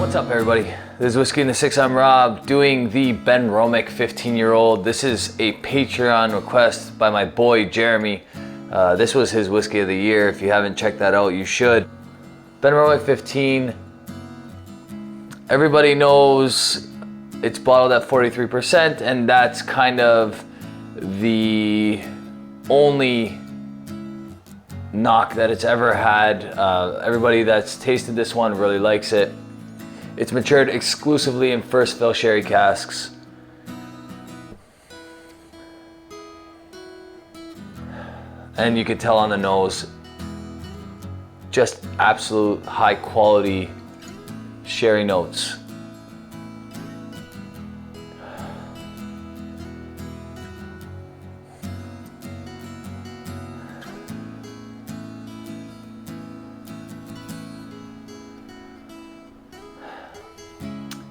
What's up, everybody? This is Whiskey in the Six. I'm Rob doing the Benromach 15-year-old. This is a Patreon request by my boy Jeremy. This was his whiskey of the year. If you haven't checked that out, you should. Benromach 15. Everybody knows it's bottled at 43%, and that's kind of the only knock that it's ever had. Everybody that's tasted this one really likes it. It's matured exclusively in first fill sherry casks. And you can tell on the nose, just absolute high quality sherry notes.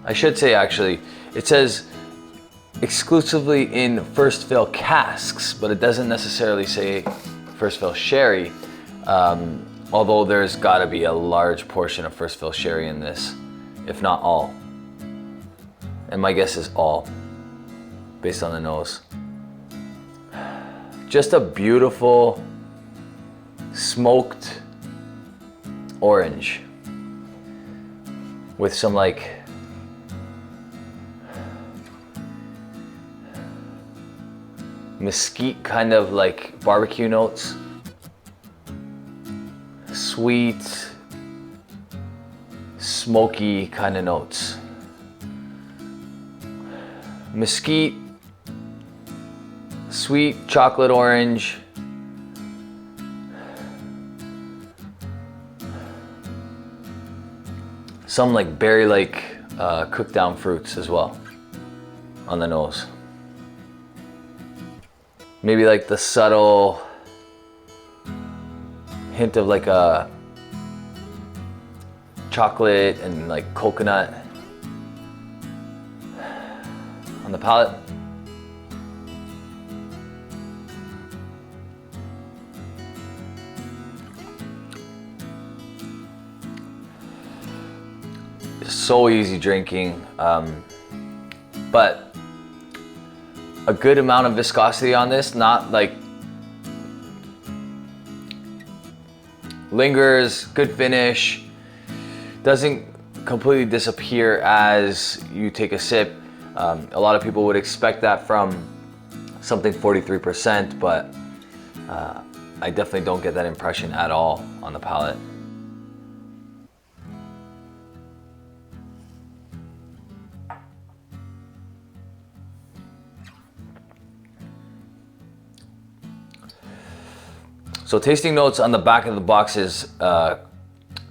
I should say, actually, it says exclusively in first fill casks, but it doesn't necessarily say first fill sherry, although there's got to be a large portion of first fill sherry in this, if not all. And my guess is all, based on the nose. Just a beautiful smoked orange with some like mesquite kind of like barbecue notes, sweet, smoky kind of notes. Mesquite, sweet chocolate orange, some like berry-like cooked down fruits as well on the nose. Maybe like the subtle hint of like a chocolate and like coconut on the palate. So easy drinking, but a good amount of viscosity on this, not like lingers, good finish, doesn't completely disappear as you take a sip. A lot of people would expect that from something 43%, but I definitely don't get that impression at all on the palate. So tasting notes on the back of the boxes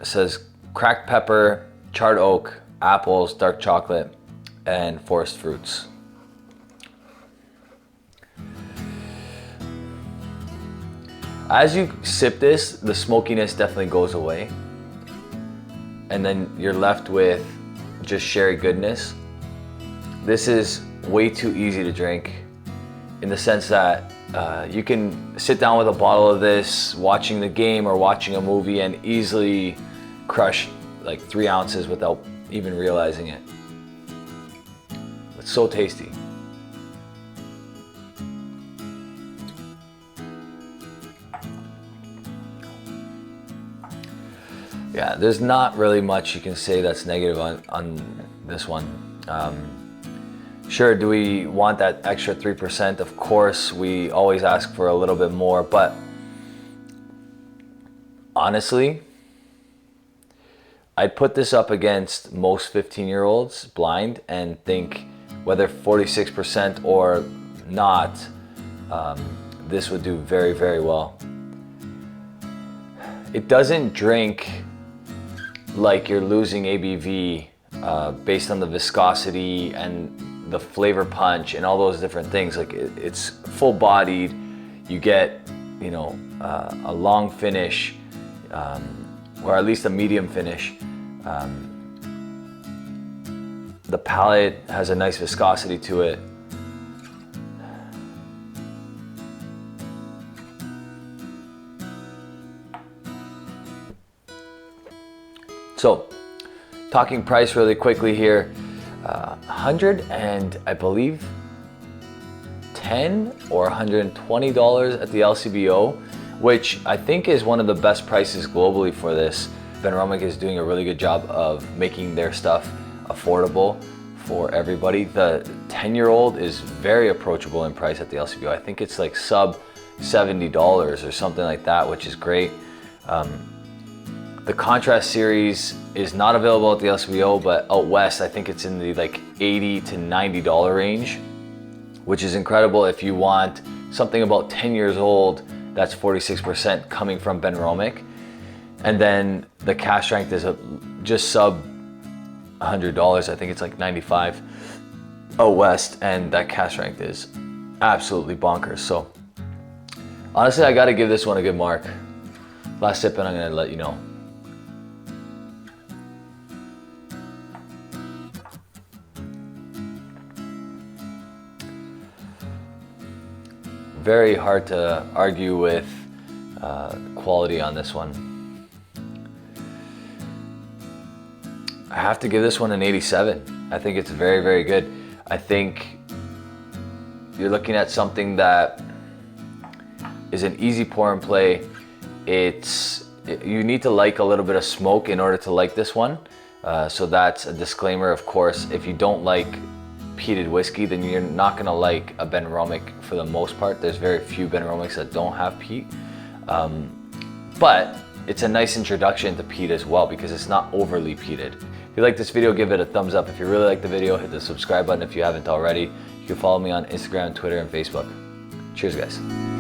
says cracked pepper, charred oak, apples, dark chocolate, and forest fruits. As you sip this, the smokiness definitely goes away. And then you're left with just sherry goodness. This is way too easy to drink in the sense that you can sit down with a bottle of this, watching the game or watching a movie, and easily crush like 3 ounces without even realizing it. It's so tasty. Yeah, there's not really much you can say that's negative on this one. Sure, do we want that extra 3%? Of course, we always ask for a little bit more, but honestly, I'd put this up against most 15-year-olds blind and think whether 46% or not, this would do very, very well. It doesn't drink like you're losing ABV based on the viscosity and the flavor punch and all those different things. Like it's full bodied, you get, you know, a long finish, or at least a medium finish. The palate has a nice viscosity to it. So Talking price really quickly here, 100 and I believe $10 or $120 at the LCBO, which I think is one of the best prices globally for this. Benromach is doing a really good job of making their stuff affordable for everybody. The 10-year-old is very approachable in price at the LCBO. I think it's like sub $70 or something like that, which is great. The Contrast series is not available at the LCBO, but out west I think it's in the like $80 to $90 range, which is incredible if you want something about 10 years old that's 46% coming from Benromach. And then the cash strength is just sub $100. I think it's like 95 out west, and that cash strength is absolutely bonkers. So honestly, I got to give this one a good mark. Last sip and I'm going to let you know. Very hard to argue with quality on this one. I have to give this one an 87. I think it's very, very good. I think you're looking at something that is an easy pour and play. You need to like a little bit of smoke in order to like this one. So that's a disclaimer. Of course, if you don't like peated whiskey, then you're not gonna like a Benromach for the most part. There's very few Benromachs that don't have peat. But it's a nice introduction to peat as well because it's not overly peated. If you like this video, give it a thumbs up. If you really like the video, hit the subscribe button if you haven't already. You can follow me on Instagram, Twitter, and Facebook. Cheers, guys.